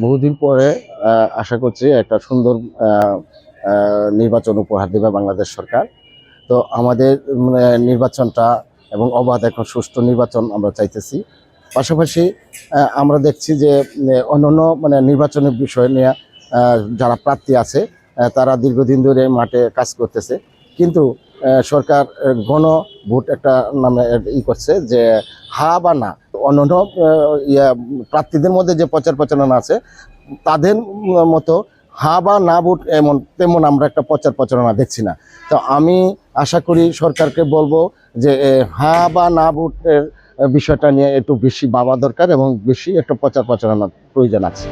বহুদিন পরে আশা করছি একটা সুন্দর নির্বাচন উপহার দেবে বাংলাদেশ সরকার। তো আমাদের নির্বাচনটা এবং অবাধ এখন সুষ্ঠু নির্বাচন আমরা চাইতেছি। পাশাপাশি আমরা দেখছি যে অন্যান্য নির্বাচনের বিষয় নিয়ে যারা প্রার্থী আছে তারা দীর্ঘদিন ধরে মাঠে কাজ করতেছে, কিন্তু সরকার গণ ভোট একটা নামে করছে যে হা বা না। অন্যান্য প্রার্থীদের মধ্যে যে প্রচার প্রচারণা আছে তাদের মতো হা বা না ভোট তেমন আমরা একটা প্রচার প্রচারণা দেখছি না। তো আমি আশা করি সরকারকে বলবো যে হা বা না ভোটের বিষয়টা নিয়ে একটু বেশি ভাবা দরকার এবং বেশি একটা প্রচার প্রচারণার প্রয়োজন আছে।